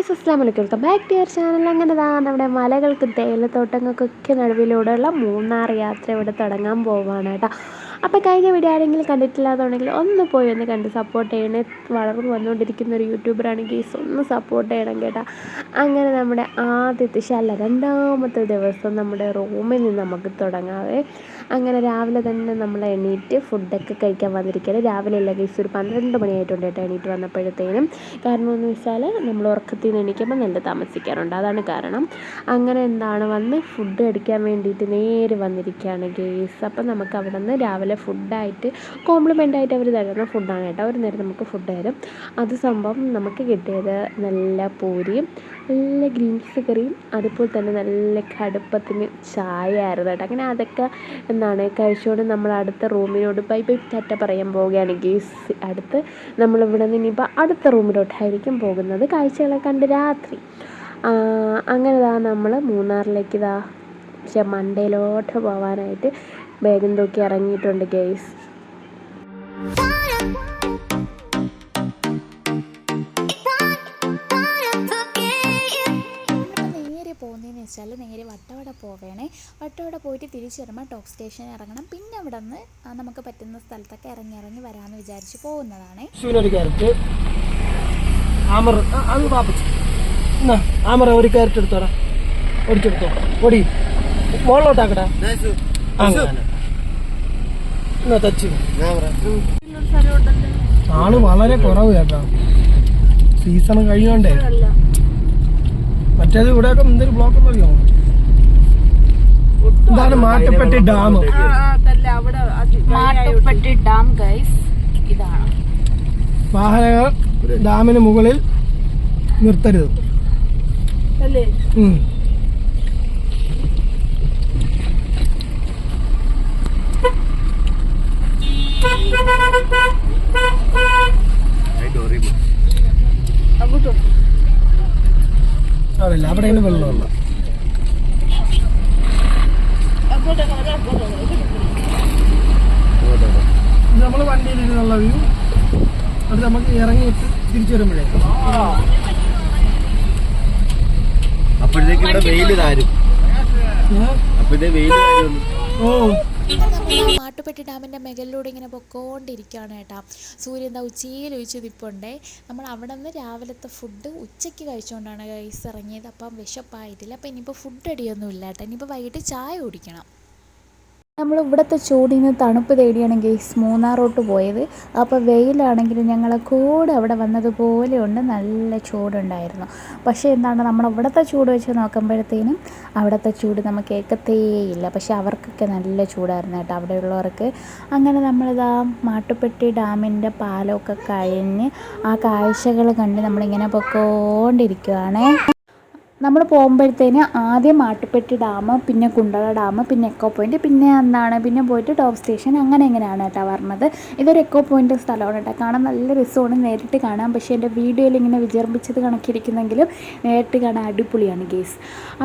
Guys അസ്സലാമു അലൈക്കും, welcome back to your channel. അങ്ങനെ നമ്മുടെ മലകൾക്ക് തേയിലത്തോട്ടങ്ങൾക്കൊക്കെ നടുവിലൂടെയുള്ള മൂന്നാർ യാത്ര ഇവിടെ തുടങ്ങാൻ പോവുകയാണ് കേട്ടോ. അപ്പോൾ കഴിഞ്ഞ വീഡിയോ ആരെങ്കിലും കണ്ടിട്ടില്ലാതുണ്ടെങ്കിൽ ഒന്ന് പോയി ഒന്ന് കണ്ട് സപ്പോർട്ട് ചെയ്യണേ. വളർന്നു വന്നുകൊണ്ടിരിക്കുന്ന ഒരു യൂട്യൂബറാണ് ഗൈസ്, ഒന്ന് സപ്പോർട്ട് ചെയ്യണം കേട്ടോ. അങ്ങനെ നമ്മുടെ രണ്ടാമത്തെ ദിവസം നമ്മുടെ റൂമിൽ നിന്ന് നമുക്ക് തുടങ്ങാവേ. അങ്ങനെ രാവിലെ തന്നെ നമ്മൾ എണീറ്റ് ഫുഡൊക്കെ കഴിക്കാൻ വന്നിരിക്കുകയാണ്. രാവിലെ അല്ല ഗൈസ്, ഒരു 12 മണിയായിട്ടുണ്ട് കേട്ടോ എണീറ്റ് വന്നപ്പോഴത്തേനും. കാരണം എന്ന് വെച്ചാൽ നമ്മൾ ഉറക്കത്തിൽ നിന്ന് എണീക്കുമ്പോൾ നല്ല താമസിക്കാറുണ്ട്, അതാണ് കാരണം. അങ്ങനെ വന്ന് ഫുഡ് കഴിക്കാൻ വേണ്ടിയിട്ട് നേരെ വന്നിരിക്കുകയാണ് ഗൈസ്. അപ്പം നമുക്ക് അവിടെ നിന്ന് രാവിലെ ഫുഡായിട്ട് കോംപ്ലിമെൻ്റായിട്ട് അവർ തരുന്ന ഫുഡാണ് കേട്ടോ. ഒരു നേരം നമുക്ക് ഫുഡ് തരും. അത് സംഭവം നമുക്ക് കിട്ടിയത് നല്ല പൂരിയും നല്ല ഗ്രീൻസ് കറിയും അതുപോലെ തന്നെ നല്ല കടുപ്പത്തിന് ചായ ആയിരുന്നു കേട്ടോ. അങ്ങനെ അതൊക്കെ കഴിച്ചുകൊണ്ട് നമ്മൾ അടുത്ത റൂമിനോട് ബൈ ടാറ്റ പറയാൻ പോവുകയാണ് ഗൈസ്. അടുത്ത് നമ്മളിവിടെ നിന്ന് ഇനിയിപ്പോൾ അടുത്ത റൂമിലോട്ടായിരിക്കും പോകുന്നത്, കാഴ്ചകളെ കണ്ട് രാത്രി. അങ്ങനെ നമ്മൾ മൂന്നാറിലേക്ക് മണ്ടയിലോട്ട് പോകാനായിട്ട് ബാഗും തൂക്കി ഇറങ്ങിയിട്ടുണ്ട് ഗൈസ്. പോകുന്നതെന്ന് വെച്ചാൽ നേരെ വട്ടവട പോവേണേ. വട്ടവട പോയിട്ട് തിരിച്ചു വരുമ്പോൾ ടോപ്പ് സ്റ്റേഷൻ ഇറങ്ങണം. പിന്നെ അവിടെ നിന്ന് നമുക്ക് പറ്റുന്ന സ്ഥലത്തൊക്കെ ഇറങ്ങി വരാമെന്ന് വിചാരിച്ച് പോകുന്നതാണ്. ഒരു ക്യാരറ്റ് എടുത്തോടാ, ഓടിച്ചെടുത്തോ, ഓടി മുകളിലോട്ടാക്കടാ. ആള് വളരെ കുറവ് കേട്ടോ, സീസൺ കഴിയോണ്ടേ. മറ്റേത് ഇവിടെയൊക്കെ എന്തൊരു ബ്ലോക്ക് അറിയോ. ഇതാണ് Mattupetty dam. Mattupetty dam guys, ഇതാണ്. വാഹനങ്ങൾ ഡാമിന് മുകളിൽ നിർത്തരുത്. അതല്ല അവിടെ വെള്ളമുള്ള നമ്മൾ വണ്ടിയിൽ ഇരുന്നുള്ള വ്യൂ. അത് നമുക്ക് ഇറങ്ങിയിട്ട് തിരിച്ചു വരുമ്പോഴേ അപ്പോഴത്തേക്ക് ഇവിടെ വെയിൽ താരും. മാട്ടുപ്പെട്ടി ഡാമിൻ്റെ മുകളിലൂടെ ഇങ്ങനെ പൊക്കോണ്ടിരിക്കുകയാണ് കേട്ടോ. സൂര്യൻ ഉച്ചയിൽ ഒഴിച്ച് നിൽപ്പുണ്ടേ. നമ്മൾ അവിടെ നിന്ന് രാവിലത്തെ ഫുഡ് ഉച്ചയ്ക്ക് കഴിച്ചുകൊണ്ടാണ് ഗൈസ് ഇറങ്ങിയത്. അപ്പം വിശപ്പായിട്ടില്ല. അപ്പം ഇനിയിപ്പോൾ ഫുഡ് അടിയൊന്നും ഇല്ല കേട്ടോ. ഇനിയിപ്പോൾ വൈകിട്ട് ചായ കുടിക്കണം. നമ്മൾ ഇവിടുത്തെ ചൂടിന് തണുപ്പ് തേടിയാണ് ഗൈസ് മൂന്നാറോട്ട് പോയത്. അപ്പോൾ വെയിലാണെങ്കിലും ഞങ്ങളെ കൂടെ അവിടെ വന്നതുപോലെയുണ്ട്, നല്ല ചൂടുണ്ടായിരുന്നു. പക്ഷേ നമ്മൾ ഇവിടുത്തെ ചൂട് വെച്ച് നോക്കുമ്പോഴത്തേനും അവിടുത്തെ ചൂട് നമുക്ക് ഏക്കത്തേയില്ല. പക്ഷേ അവർക്കൊക്കെ നല്ല ചൂടായിരുന്നു കേട്ടോ, അവിടെയുള്ളവർക്ക്. അങ്ങനെ നമ്മളിതാ മാട്ടുപ്പെട്ടി ഡാമിൻ്റെ പാലമൊക്കെ കഴിഞ്ഞ് ആ കാഴ്ചകൾ കണ്ട് നമ്മളിങ്ങനെ പൊക്കോണ്ടിരിക്കുകയാണേ. നമ്മൾ പോകുമ്പോഴത്തേന് ആദ്യം മാട്ടുപ്പെട്ടി ഡാം, പിന്നെ കുണ്ടള ഡാം, പിന്നെ എക്കോ പോയിൻറ്റ്, പിന്നെ പോയിട്ട് ടോപ്പ് സ്റ്റേഷൻ, അങ്ങനെയാണ് കേട്ടോ പറഞ്ഞത്. ഇതൊരു എക്കോ പോയിൻ്റ് സ്ഥലമാണ് കേട്ടോ, കാണാൻ നല്ല രസമാണ് നേരിട്ട് കാണാം. പക്ഷേ എൻ്റെ വീഡിയോയിൽ ഇങ്ങനെ വിചാരിച്ചത് കണക്കിരിക്കുന്നെങ്കിലും നേരിട്ട് കാണാൻ അടിപൊളിയാണ് ഗേസ്.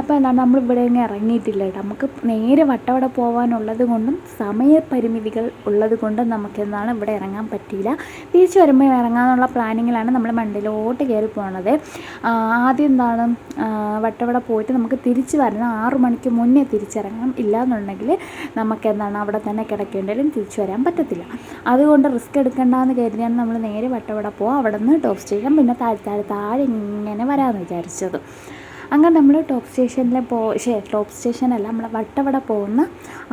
അപ്പോൾ നമ്മളിവിടെ ഇങ്ങനെ ഇറങ്ങിയിട്ടില്ല കേട്ടോ. നമുക്ക് നേരെ വട്ടവട പോകാനുള്ളത് കൊണ്ടും സമയപരിമിതികൾ ഉള്ളത് കൊണ്ടും നമുക്ക് ഇവിടെ ഇറങ്ങാൻ പറ്റിയില്ല. തിരിച്ചു വരുമ്പോൾ ഇറങ്ങാനുള്ള പ്ലാനിങ്ങിലാണ് നമ്മൾ മണ്ടയിലോട്ട് കയറി പോകുന്നത്. ആദ്യം വട്ടവട പോയിട്ട് നമുക്ക് തിരിച്ച് വരണം. 6 മണിക്ക് മുന്നേ തിരിച്ചിറങ്ങണം. ഇല്ലയെന്നുണ്ടെങ്കിൽ നമുക്ക് അവിടെ തന്നെ കിടക്കേണ്ടതിലും തിരിച്ചു വരാൻ പറ്റത്തില്ല. അതുകൊണ്ട് റിസ്ക് എടുക്കേണ്ടെന്ന് കരുതിയാണ് നമ്മൾ നേരെ വട്ടവട പോകുക. അവിടെ നിന്ന് ടോപ്പ് സ്റ്റേഷൻ, പിന്നെ താഴെ ഇങ്ങനെ വരാമെന്ന് വിചാരിച്ചത്. അങ്ങനെ നമ്മൾ ടോപ്പ് സ്റ്റേഷനല്ല, നമ്മൾ വട്ടവട പോകുന്ന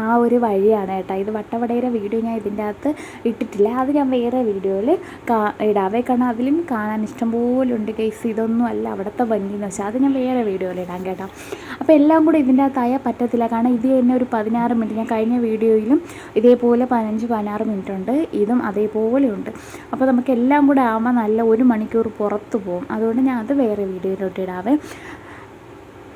ആ ഒരു വഴിയാണ് കേട്ടോ. ഇത് വട്ടവടയുടെ വീഡിയോ ഞാൻ ഇതിൻ്റെ അകത്ത് ഇട്ടിട്ടില്ല, അത് ഞാൻ വേറെ വീഡിയോയിൽ ഇടാവേ. കാരണം അതിലും കാണാൻ ഇഷ്ടംപോലെ ഉണ്ട് ഗൈസ്. ഇതൊന്നും അല്ല അവിടുത്തെ ഭംഗിയെന്ന് വെച്ചാൽ, അത് ഞാൻ വേറെ വീഡിയോയിൽ ഇടാം കേട്ടോ. അപ്പോൾ എല്ലാം കൂടെ ഇതിൻ്റെ അകത്തായാൽ പറ്റത്തില്ല. കാരണം ഇത് തന്നെ ഒരു 16 മിനിറ്റ്, ഞാൻ കഴിഞ്ഞ വീഡിയോയിലും ഇതേപോലെ 15-16 മിനിറ്റ് ഉണ്ട്, ഇതും അതേപോലെ ഉണ്ട്. അപ്പോൾ നമുക്ക് എല്ലാം കൂടെ ആകുമ്പോൾ നല്ല 1 മണിക്കൂർ പുറത്ത് പോകും. അതുകൊണ്ട് ഞാൻ അത് വേറെ വീഡിയോയിലോട്ട് ഇടാവേ.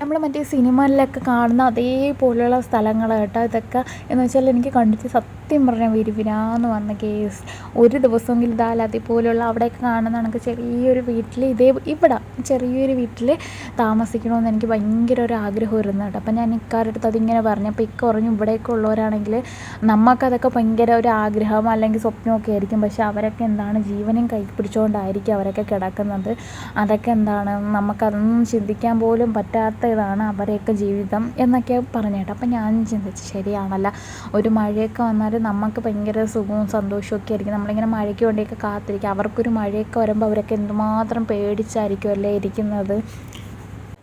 നമ്മൾ മറ്റേ സിനിമയിലൊക്കെ കാണുന്ന അതേപോലെയുള്ള സ്ഥലങ്ങൾ കേട്ടോ ഇതൊക്കെ. എന്ന് വെച്ചാൽ എനിക്ക് കണ്ടിട്ട് സത്യം പറഞ്ഞാൽ വിരിവിരാന്ന് വന്ന കേസ്. ഒരു ദിവസമെങ്കിലും ഇതാലാത്തി പോലുള്ള അവിടെയൊക്കെ കാണുന്ന കണക്ക് ചെറിയൊരു വീട്ടിൽ ഇവിടെ ചെറിയൊരു വീട്ടിൽ താമസിക്കണമെന്ന് എനിക്ക് ഭയങ്കര ഒരു ആഗ്രഹം വരുന്നു കേട്ടോ. അപ്പം ഞാൻ ഇക്കാരുടെ അടുത്ത് അതിങ്ങനെ പറഞ്ഞു. അപ്പോൾ ഇക്ക പറഞ്ഞു ഇവിടെയൊക്കെ ഉള്ളവരാണെങ്കിൽ നമുക്കതൊക്കെ ഭയങ്കര ഒരു ആഗ്രഹം അല്ലെങ്കിൽ സ്വപ്നമൊക്കെ ആയിരിക്കും, പക്ഷെ അവരൊക്കെ എന്താണ് ജീവനും കൈ പിടിച്ചുകൊണ്ടായിരിക്കും അവരൊക്കെ കിടക്കുന്നത്. അതൊക്കെ എന്താണ് നമുക്കതൊന്നും ചിന്തിക്കാൻ പോലും പറ്റാത്ത ഇതാണ് അവരെയൊക്കെ ജീവിതം എന്നൊക്കെ പറഞ്ഞു കേട്ടോ. അപ്പം ഞാൻ ചിന്തിച്ചു ശരിയാണല്ലോ, ഒരു മഴയൊക്കെ വന്നാൽ നമുക്ക് ഭയങ്കര സുഖവും സന്തോഷമൊക്കെ ആയിരിക്കും. നമ്മളിങ്ങനെ മഴയ്ക്ക് വേണ്ടിയൊക്കെ കാത്തിരിക്കും. അവർക്കൊരു മഴയൊക്കെ വരുമ്പോൾ അവരൊക്കെ എന്തുമാത്രം പേടിച്ചായിരിക്കും അല്ലേ ഇരിക്കുന്നത്.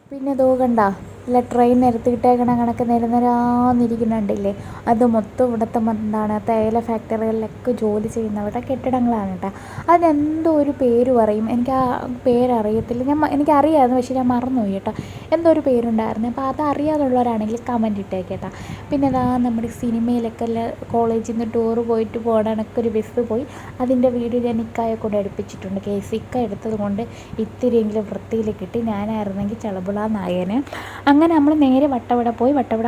പിന്നെ ഇതോ കണ്ട ഇല്ല ട്രെയിൻ നിരത്തിയിട്ടേക്കണ കണക്ക് നിരനിരാന്നിരിക്കുന്നുണ്ടില്ലേ, അത് മൊത്തം ഇവിടുത്തെ എന്താണ് തേയില ഫാക്ടറികളിലൊക്കെ ജോലി ചെയ്യുന്നവരുടെ കെട്ടിടങ്ങളാണ് കേട്ടോ. അതിനെന്തോ ഒരു പേര് പറയും, എനിക്ക് ആ പേരറിയത്തില്ല. എനിക്കറിയാമായിരുന്നു പക്ഷേ ഞാൻ മറന്നുപോയി കേട്ടോ. എന്തോ ഒരു പേരുണ്ടായിരുന്നു. അപ്പോൾ അതറിയാതുള്ളവരാണെങ്കിൽ കമൻറ്റ് ഇട്ടേക്കേട്ടോ. പിന്നെ അതാ നമ്മുടെ സിനിമയിലൊക്കെ കോളേജിൽ നിന്ന് ടൂറ് പോയിട്ട് പോകണ കണക്കൊരു ബസ് പോയി, അതിൻ്റെ വീഡിയോ ഞാൻ ഇക്കായെ കൊണ്ട് എടുപ്പിച്ചിട്ടുണ്ട്. കേസ് ഇക്ക എടുത്തത് കൊണ്ട് ഇത്തിരിയെങ്കിലും വൃത്തിയിൽ കിട്ടി. ഞാനായിരുന്നെങ്കിൽ ചളബുള നായകന്. അങ്ങനെ നമ്മൾ നേരെ വട്ടവട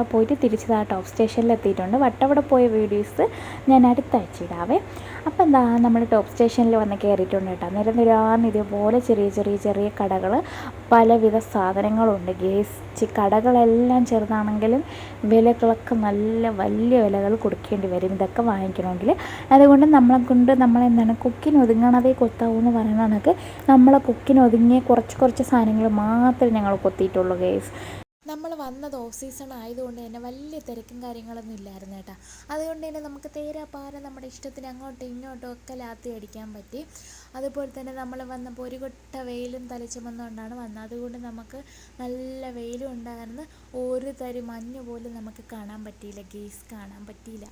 പോയിട്ട് തിരിച്ചതാ ടോപ്പ് സ്റ്റേഷനിൽ എത്തിയിട്ടുണ്ട്. വട്ടവട പോയ വീഡിയോസ് ഞാൻ അടുത്ത ആഴ്ച ഇടാവേ. അപ്പോൾ എന്താ നമ്മൾ ടോപ്പ് സ്റ്റേഷനിൽ വന്ന് കയറിയിട്ടുണ്ട് കേട്ടോ. നിരനിരാന്ന് ഇതുപോലെ ചെറിയ കടകൾ, പലവിധ സാധനങ്ങളുണ്ട് ഗേസ്. കടകളെല്ലാം ചെറുതാണെങ്കിലും വിലകളൊക്കെ നല്ല വലിയ വിലകൾ കൊടുക്കേണ്ടി വരും ഇതൊക്കെ വാങ്ങിക്കണമെങ്കിൽ. അതുകൊണ്ട് നമ്മളെന്താണ് കുക്കിന് ഒതുങ്ങണതേ കൊത്താവൂന്ന് പറയുന്ന കണക്ക് നമ്മളെ കുക്കിന് ഒതുങ്ങിയ കുറച്ച് സാധനങ്ങൾ മാത്രമേ ഞങ്ങൾ കൊത്തിയിട്ടുള്ളൂ ഗേസ്. നമ്മൾ വന്നത് ഓഫ് സീസൺ ആയതുകൊണ്ട് തന്നെ വലിയ തിരക്കും കാര്യങ്ങളൊന്നും ഇല്ലായിരുന്നു കേട്ടോ. അതുകൊണ്ട് തന്നെ നമുക്ക് തേരാപ്പാര നമ്മുടെ ഇഷ്ടത്തിന് അങ്ങോട്ടും ഇങ്ങോട്ടും ഒക്കെ ലാത്തി അടിക്കാൻ പറ്റി. അതുപോലെ തന്നെ നമ്മൾ വന്നപ്പോൾ ഒരു കൊട്ട വെയിലും തലച്ചുമന്നുകൊണ്ടാണ് വന്നത്. അതുകൊണ്ട് നമുക്ക് നല്ല വെയിലും ഉണ്ടായിരുന്നു. ഒരു തരി മഞ്ഞ് പോലും നമുക്ക് കാണാൻ പറ്റിയില്ല ഗേസ്, കാണാൻ പറ്റിയില്ല.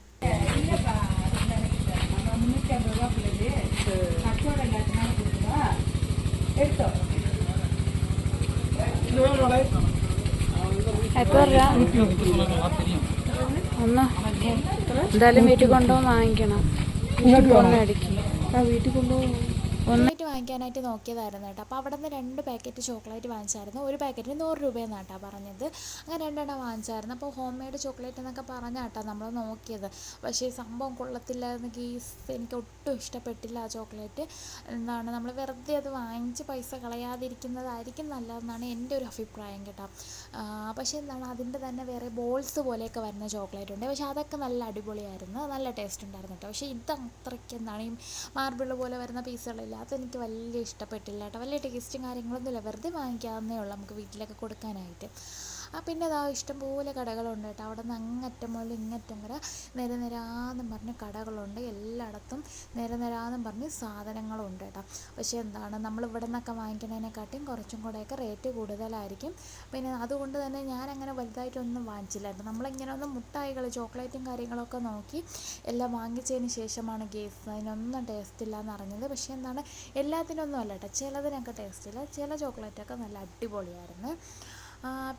ഒന്ന് എന്തായാലും വീട്ടിൽ കൊണ്ടുപോകാൻ വാങ്ങിക്കണം. വീട്ടിൽ കൊണ്ടുപോകും ചോക്ലേറ്റ് വാങ്ങിക്കാനായിട്ട് നോക്കിയതായിരുന്നു കേട്ടോ. അപ്പോൾ അവിടെ നിന്ന് 2 പാക്കറ്റ് ചോക്ലേറ്റ് വാങ്ങിച്ചായിരുന്നു. ഒരു പാക്കറ്റിന് 100 രൂപയെന്നാണ് കേട്ടോ പറഞ്ഞത്. അങ്ങനെ 2 എണ്ണം വാങ്ങിച്ചായിരുന്നു. അപ്പോൾ ഹോം മെയ്ഡ് ചോക്ലേറ്റ് എന്നൊക്കെ പറഞ്ഞാൽ കേട്ടോ നമ്മൾ നോക്കിയത്. പക്ഷേ സംഭവം കൊള്ളത്തില്ലായിരുന്നു ഗീസ്. എനിക്ക് ഒട്ടും ഇഷ്ടപ്പെട്ടില്ല ആ ചോക്ലേറ്റ്. എന്താണ് നമ്മൾ വെറുതെ അത് വാങ്ങിച്ച് പൈസ കളയാതിരിക്കുന്നതായിരിക്കും നല്ലതെന്നാണ് എൻ്റെ ഒരു അഭിപ്രായം കേട്ടോ. പക്ഷേ എന്താണ് അതിൻ്റെ തന്നെ വേറെ ബോൾസ് പോലെയൊക്കെ വരുന്ന ചോക്ലേറ്റ് ഉണ്ട്. പക്ഷേ അതൊക്കെ നല്ല അടിപൊളിയായിരുന്നു, നല്ല ടേസ്റ്റ് ഉണ്ടായിരുന്നു കേട്ടോ. പക്ഷേ ഇത് അത്രയ്ക്ക് എന്താണ് ഈ മാർബിൾ പോലെ വരുന്ന പീസുകളില്ല, അതെനിക്ക് വലിയ ഇഷ്ടപ്പെട്ടില്ല കേട്ടോ. വലിയ ടേസ്റ്റും കാര്യങ്ങളൊന്നുമില്ല, വെറുതെ വാങ്ങിക്കാവുന്നേ ഉള്ളൂ നമുക്ക് വീട്ടിലൊക്കെ കൊടുക്കാനായിട്ട്. പിന്നെ അതാ ഇഷ്ടംപോലെ കടകളുണ്ട് കേട്ടോ. അവിടെ നിന്ന് അങ്ങറ്റം മുതൽ ഇങ്ങറ്റം വരെ നിരനിരാന്നും പറഞ്ഞ് കടകളുണ്ട്. എല്ലായിടത്തും നിരനിരാന്നും പറഞ്ഞ് സാധനങ്ങളുണ്ട് കേട്ടോ. പക്ഷേ എന്താണ് നമ്മൾ ഇവിടെ നിന്നൊക്കെ വാങ്ങിക്കുന്നതിനെക്കാട്ടിയും കുറച്ചും കൂടെയൊക്കെ റേറ്റ് കൂടുതലായിരിക്കും. പിന്നെ അതുകൊണ്ട് തന്നെ ഞാനങ്ങനെ വലുതായിട്ടൊന്നും വാങ്ങിച്ചില്ലായിരുന്നു. നമ്മളിങ്ങനെ ഒന്ന് മുട്ടായികൾ ചോക്ലേറ്റും കാര്യങ്ങളൊക്കെ നോക്കി എല്ലാം വാങ്ങിച്ചതിന് ശേഷമാണ് ഗേസ് അതിനൊന്നും ടേസ്റ്റ് ഇല്ല എന്ന് അറിഞ്ഞത്. പക്ഷേ എന്താണ് എല്ലാത്തിനൊന്നും അല്ല കേട്ടോ, ചിലതിനൊക്കെ ടേസ്റ്റ് ഇല്ല, ചില ചോക്ലേറ്റൊക്കെ നല്ല അടിപൊളിയായിരുന്നു.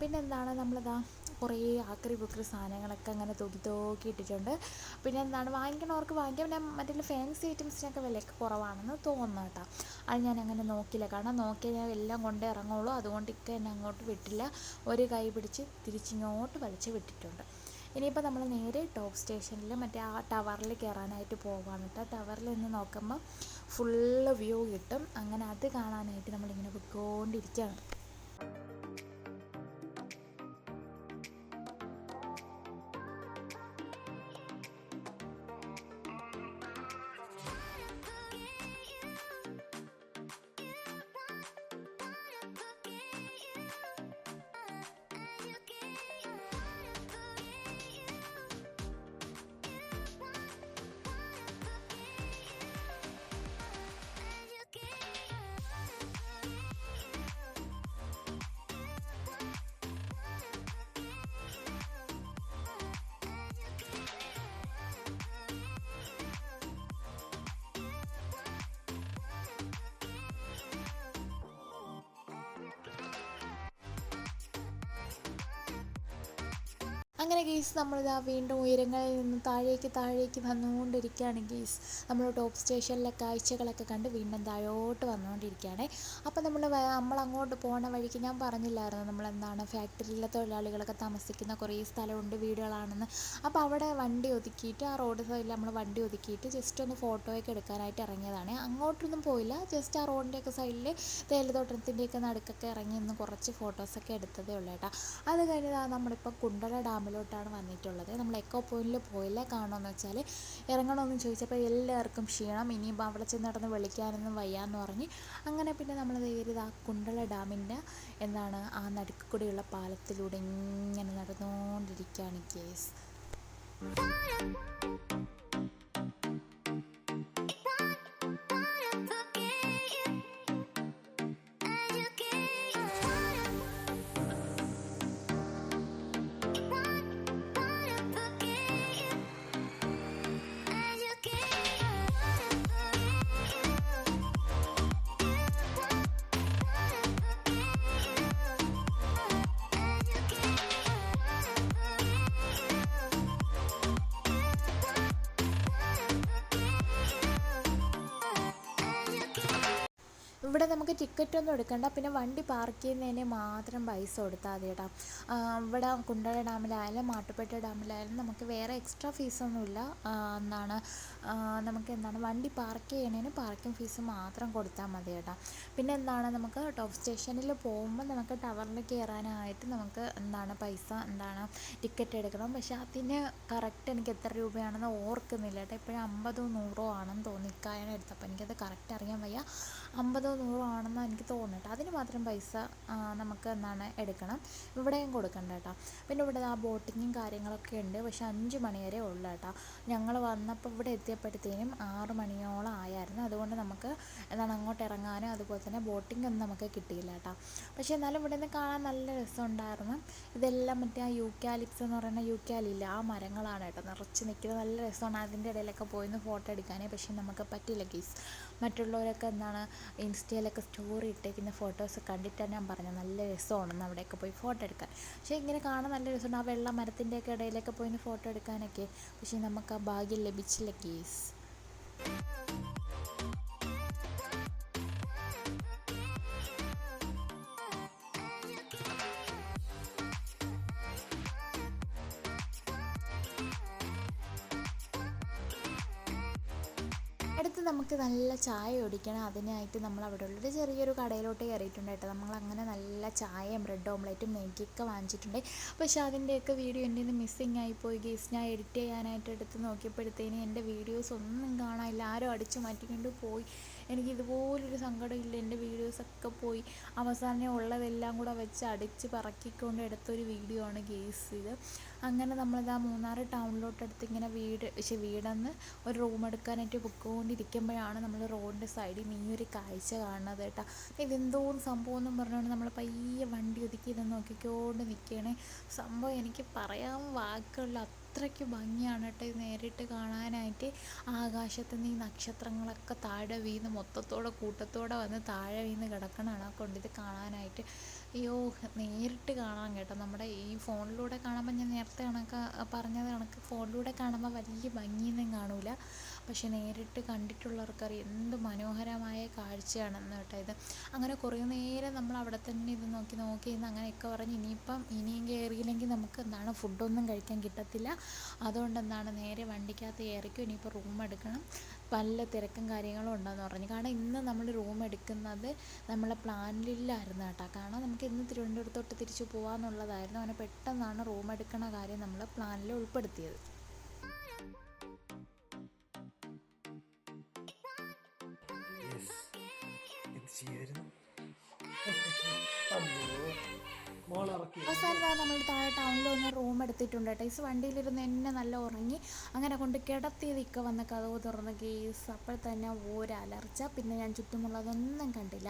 പിന്നെ എന്താണ് നമ്മളിതാ കുറേ ആക്രി ബുക്രി സാധനങ്ങളൊക്കെ അങ്ങനെ തൂക്കി ഇട്ടിട്ടുണ്ട്. പിന്നെ എന്താണ് വാങ്ങിക്കണവർക്ക് വാങ്ങിക്കാം. പിന്നെ മറ്റേ ഫാൻസി ഐറ്റംസിനൊക്കെ വിലയൊക്കെ കുറവാണെന്ന് തോന്നുന്നു കേട്ടോ. അത് ഞാൻ അങ്ങനെ നോക്കില്ല, കാരണം നോക്കിയാൽ ഞാൻ എല്ലാം കൊണ്ടേ ഇറങ്ങുള്ളൂ. അതുകൊണ്ട് എന്നെ അങ്ങോട്ട് വിട്ടില്ല, ഒരു കൈ പിടിച്ച് തിരിച്ചിങ്ങോട്ട് വലിച്ച് വിട്ടിട്ടുണ്ട്. ഇനിയിപ്പോൾ നമ്മൾ നേരെ ടോപ്പ് സ്റ്റേഷനിൽ മറ്റേ ആ ടവറിൽ കയറാനായിട്ട് പോവാണ് കേട്ടോ. ടവറിൽ നിന്ന് നോക്കുമ്പോൾ ഫുള്ള് വ്യൂ കിട്ടും. അങ്ങനെ അത് കാണാനായിട്ട് നമ്മളിങ്ങനെ പോയിക്കൊണ്ടിരിക്കുകയാണ്. അങ്ങനെ ഗെയ്സ് നമ്മളിതാ വീണ്ടും ഉയരങ്ങളിൽ നിന്ന് താഴേക്ക് വന്നുകൊണ്ടിരിക്കുകയാണ് ഗെയ്സ്. നമ്മൾ ടോപ്പ് സ്റ്റേഷനിലെ കാഴ്ചകളൊക്കെ കണ്ട് വീണ്ടും താഴോട്ട് വന്നുകൊണ്ടിരിക്കുകയാണ്. അപ്പോൾ നമ്മളങ്ങോട്ട് പോകുന്ന വഴിക്ക് ഞാൻ പറഞ്ഞില്ലായിരുന്നു നമ്മളെന്താണ് ഫാക്ടറിയിലെ തൊഴിലാളികളൊക്കെ താമസിക്കുന്ന കുറേ സ്ഥലമുണ്ട്, വീടുകളാണെന്ന്. അപ്പോൾ അവിടെ വണ്ടി ഒതുക്കിയിട്ട് ആ റോഡ് സൈഡിൽ നമ്മൾ വണ്ടി ഒതുക്കിയിട്ട് ജസ്റ്റ് ഒന്ന് ഫോട്ടോയൊക്കെ എടുക്കാനായിട്ട് ഇറങ്ങിയതാണ്. അങ്ങോട്ടൊന്നും പോയില്ല, ജസ്റ്റ് ആ റോഡിൻ്റെയൊക്കെ സൈഡിൽ തേയിലത്തോട്ടത്തിൻ്റെയൊക്കെ നടുക്കൊക്കെ ഇറങ്ങി ഒന്ന് കുറച്ച് ഫോട്ടോസൊക്കെ എടുത്തതേ ഉള്ളൂ കേട്ടോ. അത് കഴിഞ്ഞാൽ നമ്മളിപ്പോൾ കുണ്ടള ഡാമിലോട്ടാണ് വന്നിട്ടുള്ളത്. നമ്മൾ എക്കോ പോയിന്റിൽ പോയില്ലേ, കാണുമെന്ന് വെച്ചാൽ ഇറങ്ങണമെന്ന് ചോദിച്ചപ്പോൾ എല്ലാവർക്കും ക്ഷീണം, ഇനിയിപ്പോൾ അവിടെ ചെന്ന് നടന്ന് വിളിക്കാനൊന്നും വയ്യാന്ന് പറഞ്ഞ് അങ്ങനെ പിന്നെ നമ്മൾ നേരിത് ആ കുണ്ടള ഡാമിൻ്റെ ആ നടുക്ക് കൂടിയുള്ള പാലത്തിലൂടെ ഇങ്ങനെ നടന്നുകൊണ്ടിരിക്കുകയാണ് കേസ്. ഇവിടെ നമുക്ക് ടിക്കറ്റൊന്നും എടുക്കണ്ട, പിന്നെ വണ്ടി പാർക്ക് ചെയ്യുന്നതിന് മാത്രം പൈസ കൊടുത്താൽ മതി കേട്ടോ. ഇവിടെ കുണ്ടള ഡാമിലായാലും മാട്ടുപ്പെട്ടി ഡാമിലായാലും നമുക്ക് വേറെ എക്സ്ട്രാ ഫീസൊന്നുമില്ല. നമുക്ക് വണ്ടി പാർക്ക് ചെയ്യുന്നതിന് പാർക്കിംഗ് ഫീസ് മാത്രം കൊടുത്താൽ മതി കേട്ടോ. പിന്നെ നമുക്ക് ടോപ്പ് സ്റ്റേഷനിൽ പോകുമ്പോൾ നമുക്ക് ടവറിൽ കയറാനായിട്ട് നമുക്ക് പൈസ ടിക്കറ്റ് എടുക്കണം. പക്ഷെ അതിന് കറക്റ്റ് എനിക്ക് എത്ര രൂപയാണെന്ന് ഓർക്കുന്നില്ല കേട്ടോ. ഇപ്പോഴും 50 100 ആണെന്ന് തോന്നി, ഇക്കായാണ് എടുത്തപ്പോൾ എനിക്കത് കറക്റ്റ് അറിയാൻ വയ്യ. 50 100 ആണെന്ന് എനിക്ക് തോന്നിട്ട് അതിന് മാത്രം പൈസ നമുക്ക് എടുക്കണം. ഇവിടെയും കൊടുക്കണ്ട കേട്ടോ. പിന്നെ ഇവിടെ ആ ബോട്ടിങ്ങും കാര്യങ്ങളൊക്കെ ഉണ്ട്, പക്ഷെ 5 മണി വരെ ഉള്ളു കേട്ടോ. ഞങ്ങൾ വന്നപ്പോൾ ഇവിടെ എത്തിയപ്പോഴത്തേനും 6 മണിയോളം ആയായിരുന്നു. അതുകൊണ്ട് നമുക്ക് അങ്ങോട്ട് ഇറങ്ങാനും അതുപോലെ തന്നെ ബോട്ടിംഗ് ഒന്നും നമുക്ക് കിട്ടിയില്ല കേട്ടോ. പക്ഷേ എന്നാലും ഇവിടെ നിന്ന് കാണാൻ നല്ല രസമുണ്ടായിരുന്നു. ഇതെല്ലാം മറ്റേ ആ യൂക്കാലിപ്സ് എന്ന് പറയുന്ന യൂക്കാലില്ല, ആ മരങ്ങളാണ് കേട്ടോ നിറച്ച് നിൽക്കുന്നത്. നല്ല രസമാണ് അതിൻ്റെ ഇടയിലൊക്കെ പോയിന്ന് ഫോട്ടോ എടുക്കാനേ. പക്ഷേ നമുക്ക് പറ്റില്ല ഗീസ്. മറ്റുള്ളവരൊക്കെ ഇൻസ്റ്റയിലൊക്കെ സ്റ്റോറി ഇട്ടേക്കുന്ന ഫോട്ടോസ് കണ്ടിട്ടാണ് ഞാൻ പറഞ്ഞത് നല്ല രസമാണെന്ന് അവിടെയൊക്കെ പോയി ഫോട്ടോ എടുക്കാൻ. പക്ഷേ ഇങ്ങനെ കാണാൻ നല്ല രസമുണ്ട്, ആ വെള്ള മരത്തിൻ്റെയൊക്കെ ഇടയിലൊക്കെ പോയി ഫോട്ടോ എടുക്കാനൊക്കെ. പക്ഷേ നമുക്ക് ആ ഭാഗ്യം ലഭിച്ചില്ല കേസ്. അടുത്ത് നമുക്ക് നല്ല ചായ കുടിക്കണം. അതിനായിട്ട് നമ്മൾ അവിടെ ഉള്ളൊരു ചെറിയൊരു കടയിലോട്ട് കയറിയിട്ടുണ്ട് കേട്ടോ. നമ്മളങ്ങനെ നല്ല ചായയും ബ്രെഡ് ഓംലെറ്റും മാഗിയൊക്കെ വാങ്ങിച്ചിട്ടുണ്ട്. പക്ഷേ അതിൻ്റെയൊക്കെ വീഡിയോ എൻ്റെ നിന്ന് മിസ്സിങ് ആയിപ്പോയി ഗീസ്. ഞാൻ എഡിറ്റ് ചെയ്യാനായിട്ട് എടുത്ത് നോക്കിയപ്പോഴത്തേനും എൻ്റെ വീഡിയോസ് ഒന്നും കാണാനില്ല, ആരും അടിച്ചു മാറ്റിക്കൊണ്ട് പോയി. എനിക്കിതുപോലൊരു സങ്കടമില്ല, എൻ്റെ വീഡിയോസൊക്കെ പോയി. അവസാനം ഉള്ളതെല്ലാം കൂടെ വെച്ച് അടിച്ച് പറക്കിക്കൊണ്ട് എടുത്തൊരു വീഡിയോ ആണ് ഗീസ് ഇത്. അങ്ങനെ നമ്മളിതാ മൂന്നാർ ടൗണിലോട്ടടുത്ത് ഇങ്ങനെ വീടെന്ന് ഒരു റൂം എടുക്കാനായിട്ട് പൊയ്ക്കൊണ്ടിരിക്കുമ്പോഴാണ് നമ്മൾ റോഡിൻ്റെ സൈഡിൽ ഈ ഒരു കാഴ്ച കാണുന്നത് കേട്ടോ. ഇതെന്തോ സംഭവം എന്നും പറഞ്ഞുകൊണ്ട് നമ്മൾ പയ്യെ വണ്ടി ഒതുക്കി ഇത് നോക്കിക്കൊണ്ട് നിൽക്കുകയാണ്. സംഭവം എനിക്ക് പറയാൻ വാക്കുകളിൽ അത്രയ്ക്ക് ഭംഗിയാണ് കേട്ടോ ഇത് നേരിട്ട് കാണാനായിട്ട്. ആകാശത്ത് നിന്ന് ഈ നക്ഷത്രങ്ങളൊക്കെ താഴെ വീണ് മൊത്തത്തോടെ കൂട്ടത്തോടെ വന്ന് താഴെ വീണ് കിടക്കണതാണ് കൊണ്ടിത് കാണാനായിട്ട്. അയ്യോ, നേരിട്ട് കാണാൻ കേട്ടോ. നമ്മുടെ ഈ ഫോണിലൂടെ കാണുമ്പോൾ ഞാൻ നേരത്തെ പറഞ്ഞത് കണക്ക് ഫോണിലൂടെ കാണുമ്പോൾ വലിയ ഭംഗിയൊന്നും കാണൂല. പക്ഷെ നേരിട്ട് കണ്ടിട്ടുള്ളവർക്കറിയാം എന്ത് മനോഹരമായ കാഴ്ചയാണെന്ന് കേട്ടോ ഇത്. അങ്ങനെ കുറേ നേരം നമ്മൾ അവിടെ തന്നെ ഇത് നോക്കി ഇന്ന് അങ്ങനെയൊക്കെ പറഞ്ഞ് ഇനിയും കയറിയില്ലെങ്കിൽ നമുക്ക് ഫുഡൊന്നും കഴിക്കാൻ കിട്ടത്തില്ല. അതുകൊണ്ട് നേരെ വണ്ടിക്കകത്ത് കയറിക്കും. ഇനിയിപ്പോൾ റൂം എടുക്കണം, പല തിരക്കും കാര്യങ്ങളും ഉണ്ടെന്ന് പറഞ്ഞു. കാരണം ഇന്ന് നമ്മൾ റൂം എടുക്കുന്നത് നമ്മളെ പ്ലാനിലില്ലായിരുന്നു കേട്ടോ. കാരണം നമുക്ക് ഇന്ന് തിരുവനന്തപുരത്തോട്ട് തിരിച്ചു പോകാമെന്നുള്ളതായിരുന്നു. അങ്ങനെ പെട്ടെന്നാണ് റൂം എടുക്കണ കാര്യം നമ്മൾ പ്ലാനിൽ ഉൾപ്പെടുത്തിയത്. അവസാനം നമ്മൾ താഴെ ടൗണിൽ ഒന്ന് റൂം എടുത്തിട്ടുണ്ട് കേട്ടോ. ഈ വണ്ടിയിലിരുന്ന് എന്നെ നല്ല ഉറങ്ങി. അങ്ങനെ കൊണ്ട് കിടത്തിയതൊക്കെ വന്ന് കതവ് തുറന്ന് കേസ്. അപ്പോൾ തന്നെ ഒരലർച്ച. പിന്നെ ഞാൻ ചുറ്റുമുള്ളതൊന്നും കണ്ടില്ല.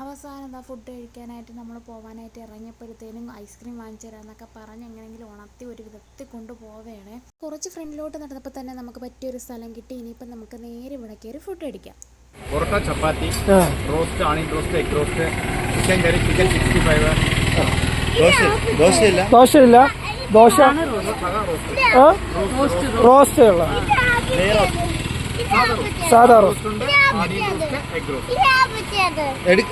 അവസാനം ഫുഡ് കഴിക്കാനായിട്ട് നമ്മൾ പോകാനായിട്ട് ഇറങ്ങിയപ്പോഴത്തേനും ഐസ്ക്രീം വാങ്ങിച്ചു തരാമെന്നൊക്കെ പറഞ്ഞ് എങ്ങനെയെങ്കിലും ഉണർത്തി ഒരു വിധത്തിൽ കൊണ്ടുപോവേണേ. കുറച്ച് ഫ്രണ്ടിലോട്ട് നടന്നപ്പോൾ തന്നെ നമുക്ക് പറ്റിയൊരു സ്ഥലം കിട്ടി. ഇനിയിപ്പം നമുക്ക് നേരെ ഇവിടെ കയറി ഫുഡ് കഴിക്കാം. Parotta, chapati, roast, onion roast, egg roast, chicken curry, chicken 65. ദോശയില്ല. ദോശ റോസ്റ്റ് ഉള്ള സാധാ റോസ്റ്റ്. Egg roast.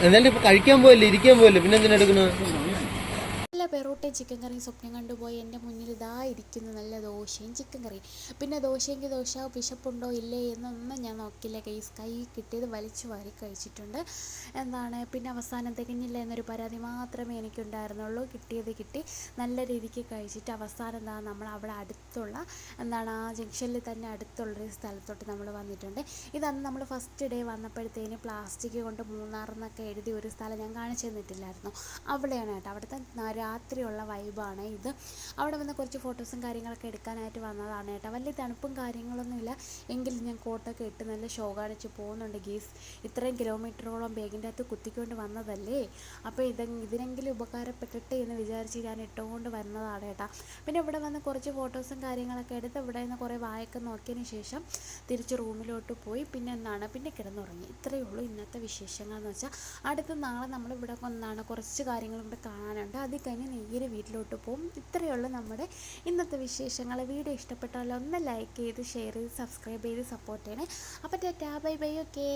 എന്നാലും ഇപ്പൊ കഴിക്കാൻ പോയല്ലേ, ഇരിക്കാൻ പോയല്ലേ, പിന്നെ എന്തിനാ എടുക്കുന്നത്? നല്ല പെറോട്ടയും ചിക്കൻ കറിയും സ്വപ്നം കണ്ടുപോയി എൻ്റെ മുന്നിൽ ഇതാ ഇരിക്കുന്നു നല്ല ദോശയും ചിക്കൻ കറിയും. പിന്നെ ദോശയെങ്കിൽ ദോശ വിശപ്പുണ്ടോ ഇല്ലേ എന്നൊന്നും ഞാൻ നോക്കില്ല ഗൈസ്. കൈ കിട്ടിയത് വലിച്ചു വാരി കഴിച്ചിട്ടുണ്ട്. പിന്നെ അവസാനം തികഞ്ഞില്ല എന്നൊരു പരാതി മാത്രമേ എനിക്കുണ്ടായിരുന്നുള്ളൂ. കിട്ടിയത് കിട്ടി, നല്ല രീതിക്ക് കഴിച്ചിട്ട് അവസാനം നമ്മൾ അവിടെ അടുത്തുള്ള ആ ജംഗ്ഷനിൽ തന്നെ അടുത്തുള്ളൊരു സ്ഥലത്തോട്ട് നമ്മൾ വന്നിട്ടുണ്ട്. ഇതന്ന് നമ്മൾ ഫസ്റ്റ് ഡേ വന്നപ്പോഴത്തേന് പ്ലാസ്റ്റിക് കൊണ്ട് മൂന്നാർ എന്നൊക്കെ എഴുതി ഒരു സ്ഥലം ഞാൻ കാണിച്ചു തന്നിട്ടില്ലായിരുന്നു. അവിടെയാണ് കേട്ടോ, അവിടുത്തെ രാത്രിയുള്ള വൈബാണ് ഇത്. അവിടെ വന്ന് കുറച്ച് ഫോട്ടോസും കാര്യങ്ങളൊക്കെ എടുക്കാനായിട്ട് വന്നതാണ് കേട്ടോ. വലിയ തണുപ്പും കാര്യങ്ങളൊന്നുമില്ല, എങ്കിലും ഞാൻ കോട്ടൊക്കെ ഇട്ട് നല്ല ഷോ കാണിച്ച് പോകുന്നുണ്ട് ഗീസ്. ഇത്രയും കിലോമീറ്ററോളം ബാഗിൻ്റെ അകത്ത് കുത്തിക്കൊണ്ട് വന്നതല്ലേ, അപ്പോൾ ഇതിനെങ്കിലും ഉപകാരപ്പെട്ടിട്ട് എന്ന് വിചാരിച്ച് ഞാൻ ഇട്ടുകൊണ്ട് വരുന്നതാണ് കേട്ടോ. പിന്നെ ഇവിടെ വന്ന് കുറച്ച് ഫോട്ടോസും കാര്യങ്ങളൊക്കെ എടുത്ത് ഇവിടെ നിന്ന് കുറേ വായൊക്കെ നോക്കിയതിന് ശേഷം തിരിച്ച് റൂമിലോട്ട് പോയി. പിന്നെ കിടന്നുറങ്ങി. ഇത്രയേ ഉള്ളൂ ഇന്നത്തെ വിശേഷങ്ങൾ എന്ന് വെച്ചാൽ. അടുത്ത നാളെ നമ്മളിവിടെ കുറച്ച് കാര്യങ്ങളും കൂടെ കാണാനുണ്ട്. അത് കഴിഞ്ഞ് നേരെ വീട്ടിലോട്ട് പോകും. ഇത്രയേ ഉള്ളൂ നമ്മുടെ ഇന്നത്തെ വിശേഷങ്ങൾ. വീഡിയോ ഇഷ്ടപ്പെട്ടാൽ ഒന്ന് ലൈക്ക് ചെയ്ത് ഷെയർ ചെയ്ത് സബ്സ്ക്രൈബ് ചെയ്ത് സപ്പോർട്ട് ചെയ്യണേ. അപ്പോൾ ടാറ്റാ ബൈ ബൈ. ഓക്കേ.